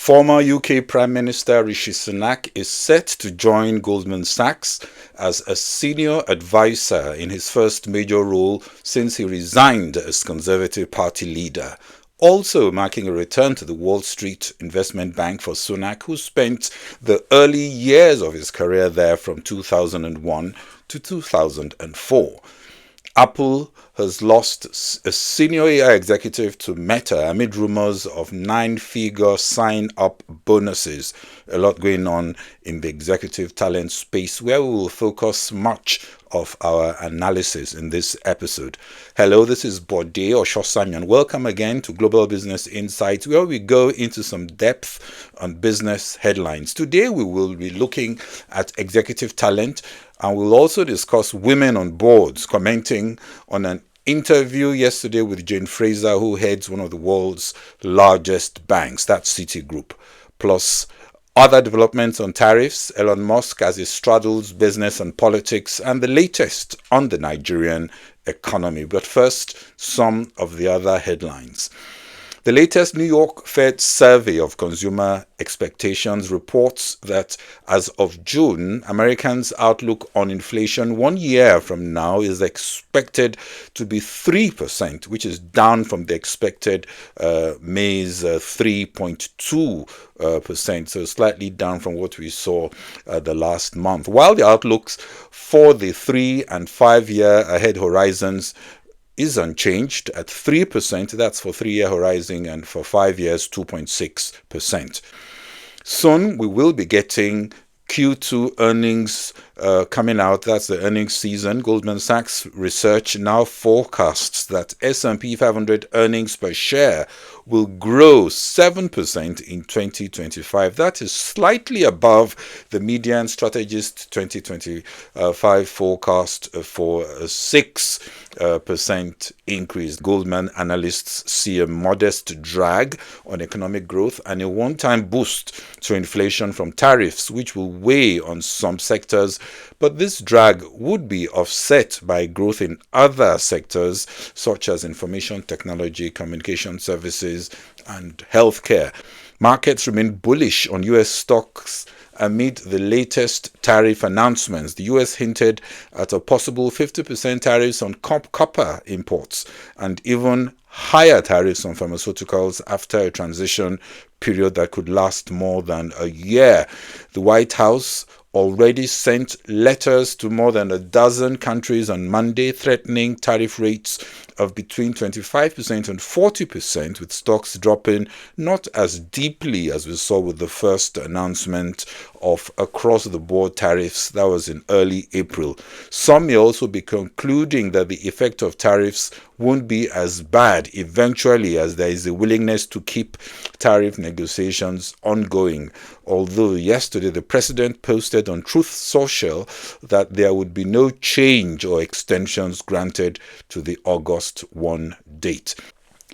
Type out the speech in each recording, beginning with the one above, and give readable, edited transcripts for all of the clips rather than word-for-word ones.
Former UK Prime Minister Rishi Sunak is set to join Goldman Sachs as a senior advisor in his first major role since he resigned as Conservative Party leader. Also marking a return to the Wall Street investment bank for Sunak, who spent the early years of his career there from 2001 to 2004. Apple has lost a senior AI executive to Meta amid rumors of 9-figure sign-up bonuses. A lot going on in the executive talent space, where we will focus much of our analysis in this episode. Hello, this is Bode Oshosanyan. Welcome again to Global Business Insights, where we go into some depth on business headlines. Today we will be looking at executive talent, and we'll also discuss women on boards, commenting on an interview yesterday with Jane Fraser, who heads one of the world's largest banks, that's Citigroup, plus other developments on tariffs, Elon Musk as he straddles business and politics, and the latest on the Nigerian economy. But first, some of the other headlines. The latest New York Fed survey of consumer expectations reports that as of June, Americans' outlook on inflation 1 year from now is expected to be 3%, which is down from the expected May's 3.2%, so slightly down from what we saw the last month. While the outlooks for the 3 and 5 year ahead horizons is unchanged at 3%. That's for 3-year horizon, and for 5 years, 2.6%. Soon, we will be getting Q2 earnings coming out. That's the earnings season. Goldman Sachs research now forecasts that S&P 500 earnings per share will grow 7% in 2025. That is slightly above the median strategist 2025 forecast for a 6% increase. Goldman analysts see a modest drag on economic growth and a one-time boost to inflation from tariffs, which will weigh on some sectors, but this drag would be offset by growth in other sectors such as information technology, communication services, and healthcare. Markets remain bullish on U.S. stocks amid the latest tariff announcements. The U.S. hinted at a possible 50% tariffs on copper imports and even higher tariffs on pharmaceuticals after a transition period that could last more than a year. The White House already sent letters to more than a dozen countries on Monday threatening tariff rates of between 25% and 40%, with stocks dropping not as deeply as we saw with the first announcement of across-the-board tariffs. That was in early April. Some may also be concluding that the effect of tariffs won't be as bad eventually, as there is a willingness to keep tariff negotiations ongoing. Although yesterday the president posted on Truth Social that there would be no change or extensions granted to the August 1 date.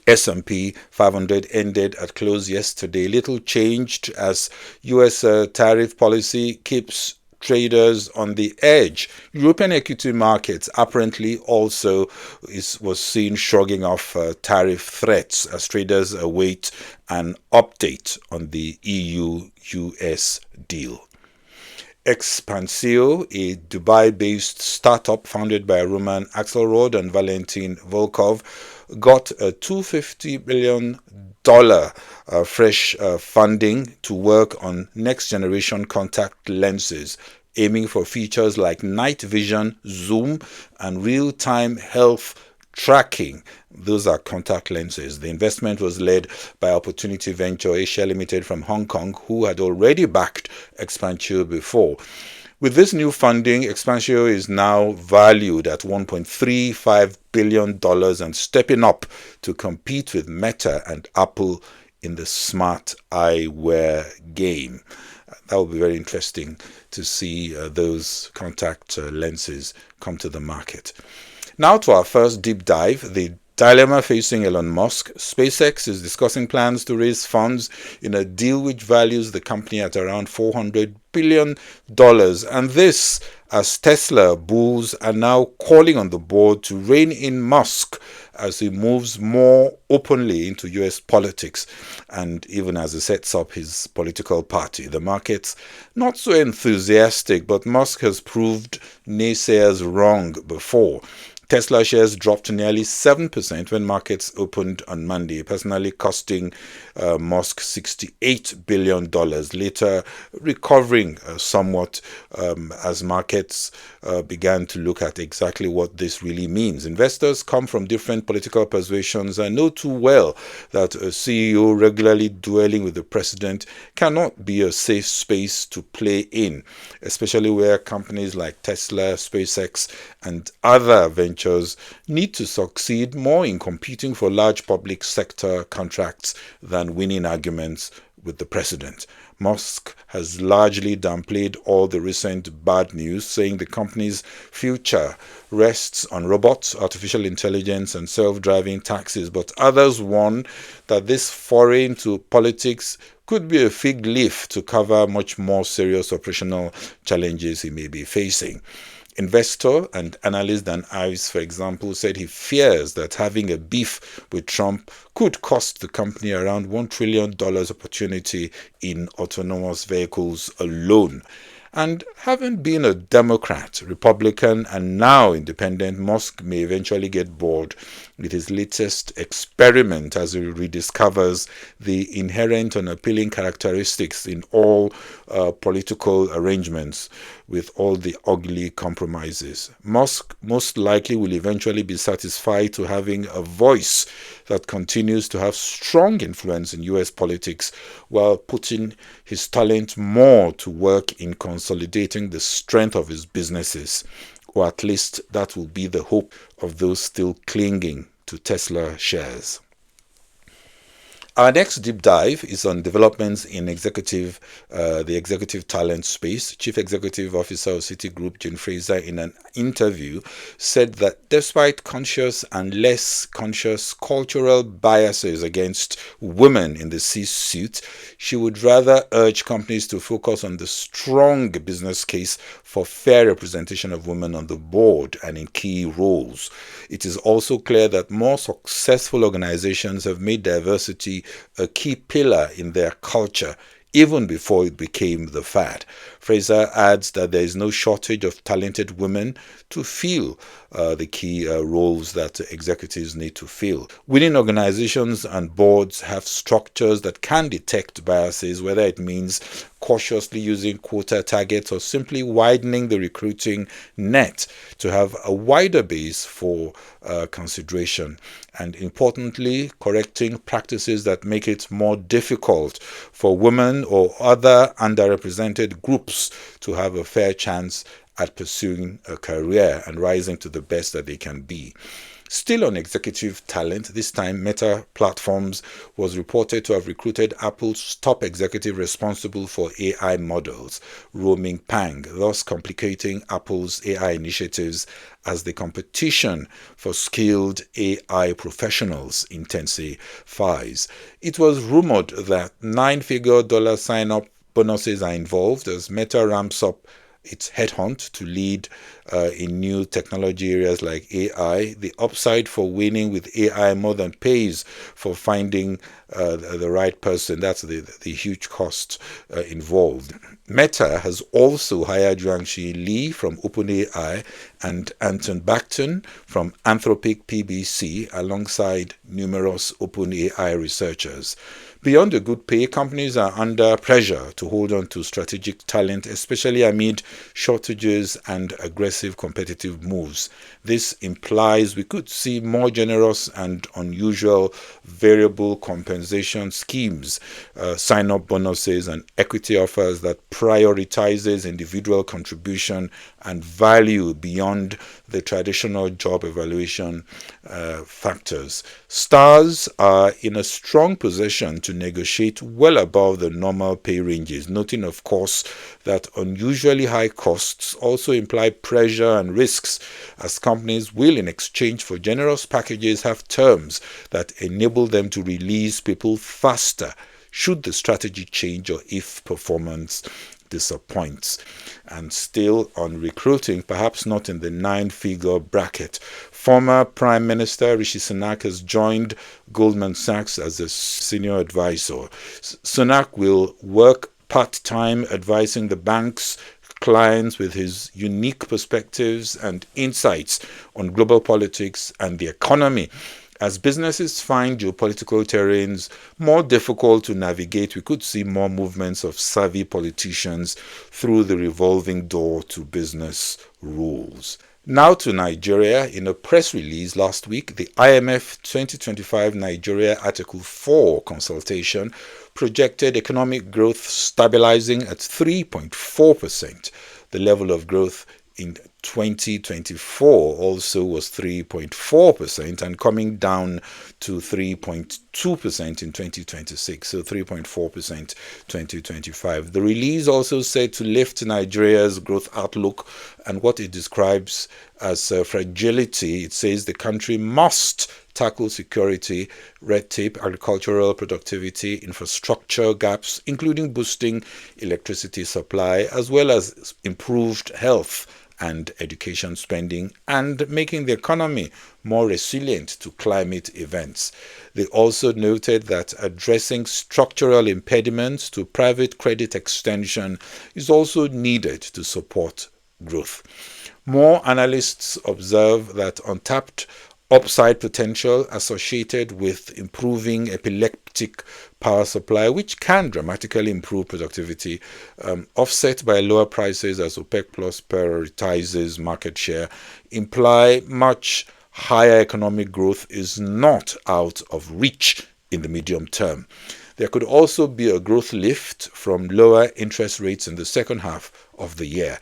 S&P 500 ended at close yesterday, little changed as U.S. tariff policy keeps traders on the edge. European equity markets apparently also was seen shrugging off tariff threats as traders await an update on the EU-US deal. Expansio, a Dubai-based startup founded by Roman Axelrod and Valentin Volkov, got a $250 million fresh funding to work on next-generation contact lenses, aiming for features like night vision, zoom, and real-time health tracking. Those are contact lenses. The investment was led by Opportunity Venture Asia Limited from Hong Kong, who had already backed Expansio before. With this new funding, Expansio is now valued at $1.35 billion and stepping up to compete with Meta and Apple in the smart eyewear game. That will be very interesting to see those contact lenses come to the market. Now to our first deep dive, the Dilemma facing Elon Musk. SpaceX is discussing plans to raise funds in a deal which values the company at around $400 billion. And this, as Tesla bulls are now calling on the board to rein in Musk as he moves more openly into US politics and even as he sets up his political party. The market's not so enthusiastic, but Musk has proved naysayers wrong before. Tesla shares dropped to nearly 7% when markets opened on Monday, personally costing Musk $68 billion, later recovering somewhat as markets began to look at exactly what this really means. Investors come from different political persuasions and know too well that a CEO regularly dueling with the president cannot be a safe space to play in, especially where companies like Tesla, SpaceX, and other ventures need to succeed more in competing for large public sector contracts than winning arguments with the president. Musk has largely downplayed all the recent bad news, saying the company's future rests on robots, artificial intelligence, and self-driving taxis. But others warn that this foray into politics could be a fig leaf to cover much more serious operational challenges he may be facing. Investor and analyst Dan Ives, for example, said he fears that having a beef with Trump could cost the company around $1 trillion opportunity in autonomous vehicles alone. And having been a Democrat, Republican, and now independent, Musk may eventually get bored with his latest experiment as he rediscovers the inherent unappealing characteristics in all political arrangements with all the ugly compromises. Musk most likely will eventually be satisfied to having a voice that continues to have strong influence in US politics while putting his talent more to work in consolidating the strength of his businesses, or at least that will be the hope of those still clinging to Tesla shares. Our next deep dive is on developments in the executive talent space. Chief Executive Officer of Citigroup, Fraser, in an interview, said that despite conscious and less conscious cultural biases against women in the C-suite, she would rather urge companies to focus on the strong business case for fair representation of women on the board and in key roles. It is also clear that more successful organizations have made diversity a key pillar in their culture, even before it became the fad. Fraser adds that there is no shortage of talented women to fill the key roles that executives need to fill. Winning organizations and boards have structures that can detect biases, whether it means cautiously using quota targets or simply widening the recruiting net to have a wider base for consideration, and importantly, correcting practices that make it more difficult for women or other underrepresented groups to have a fair chance at pursuing a career and rising to the best that they can be. Still on executive talent, this time Meta Platforms was reported to have recruited Apple's top executive responsible for AI models, Roming Pang, thus complicating Apple's AI initiatives as the competition for skilled AI professionals intensifies. It was rumored that nine-figure dollar sign-up bonuses are involved as Meta ramps up its headhunt to lead in new technology areas like AI. The upside for winning with AI more than pays for finding the right person. That's the huge cost involved. Meta has also hired Yuanxi Li from OpenAI and Anton Bacton from Anthropic PBC alongside numerous OpenAI researchers. Beyond the good pay, companies are under pressure to hold on to strategic talent, especially amid shortages and aggressive competitive moves. This implies we could see more generous and unusual variable compensation schemes, sign-up bonuses, and equity offers that prioritizes individual contribution and value beyond the traditional job evaluation factors. Stars are in a strong position to negotiate well above the normal pay ranges, noting, of course, that unusually high costs also imply pressure and risks, as companies will, in exchange for generous packages, have terms that enable them to release people faster should the strategy change or if performance disappoints. And still on recruiting, perhaps not in the 9-figure bracket, former Prime Minister Rishi Sunak has joined Goldman Sachs as a senior advisor. Sunak will work part-time advising the bank's clients with his unique perspectives and insights on global politics and the economy. As businesses find geopolitical terrains more difficult to navigate, we could see more movements of savvy politicians through the revolving door to business rules. Now to Nigeria. In a press release last week, the IMF 2025 Nigeria Article 4 consultation projected economic growth stabilizing at 3.4%. The level of growth in 2024 also was 3.4% and coming down to 3.2% in 2026, so 3.4% 2025. The release also said to lift Nigeria's growth outlook and what it describes as fragility. It says the country must tackle security, red tape, agricultural productivity, infrastructure gaps, including boosting electricity supply, as well as improved health and education spending, and making the economy more resilient to climate events. They also noted that addressing structural impediments to private credit extension is also needed to support growth. More analysts observe that untapped upside potential associated with improving epileptic power supply, which can dramatically improve productivity, offset by lower prices as OPEC Plus prioritizes market share, imply much higher economic growth is not out of reach in the medium term. There could also be a growth lift from lower interest rates in the second half of the year.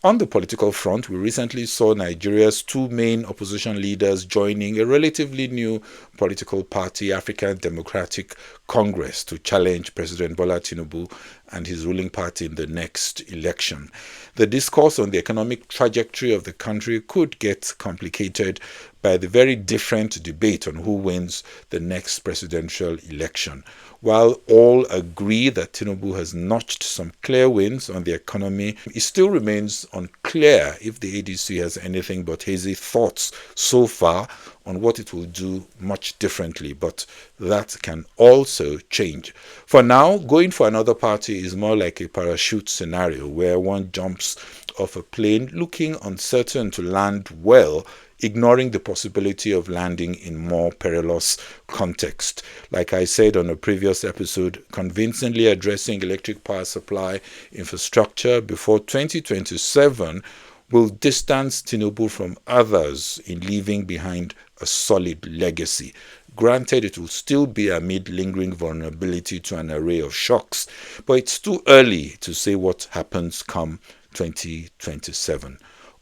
On the political front, we recently saw Nigeria's two main opposition leaders joining a relatively new political party, African Democratic Congress, to challenge President Bola Tinubu and his ruling party in the next election. The discourse on the economic trajectory of the country could get complicated by the very different debate on who wins the next presidential election. While all agree that Tinubu has notched some clear wins on the economy, it still remains unclear if the ADC has anything but hazy thoughts so far on what it will do much differently, but that can also change. For now, going for another party is more like a parachute scenario where one jumps off a plane looking uncertain to land well, ignoring the possibility of landing in more perilous context. Like I said on a previous episode, convincingly addressing electric power supply infrastructure before 2027 will distance Tinubu from others in leaving behind a solid legacy. Granted, it will still be amid lingering vulnerability to an array of shocks, but it's too early to say what happens come 2027.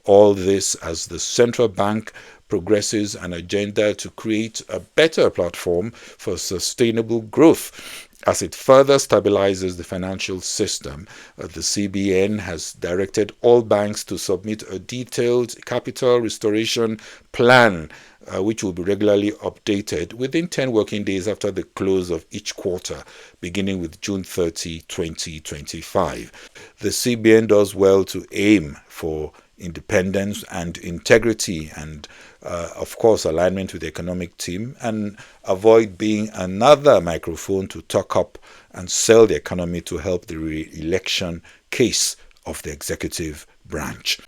All this as the central bank progresses an agenda to create a better platform for sustainable growth. As it further stabilizes the financial system, the CBN has directed all banks to submit a detailed capital restoration plan, which will be regularly updated within 10 working days after the close of each quarter, beginning with June 30, 2025. The CBN does well to aim for independence and integrity and, of course, alignment with the economic team, and avoid being another microphone to talk up and sell the economy to help the re-election case of the executive branch.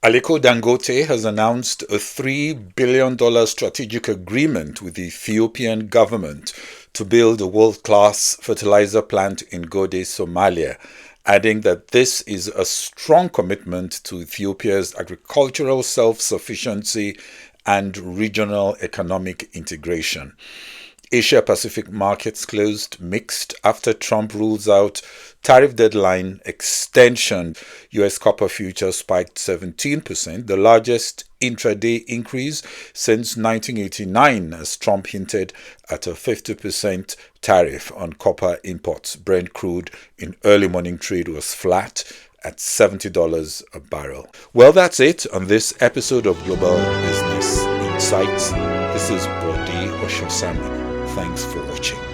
Aliko Dangote has announced a $3 billion strategic agreement with the Ethiopian government to build a world-class fertilizer plant in Gode, Somalia, adding that this is a strong commitment to Ethiopia's agricultural self-sufficiency and regional economic integration. Asia Pacific markets closed mixed after Trump rules out tariff deadline extension. US copper futures spiked 17%, the largest intraday increase since 1989, as Trump hinted at a 50% tariff on copper imports. Brent crude in early morning trade was flat at $70 a barrel. Well, that's it on this episode of Global Business Insights. This is Bode Oshosami. Thanks for watching.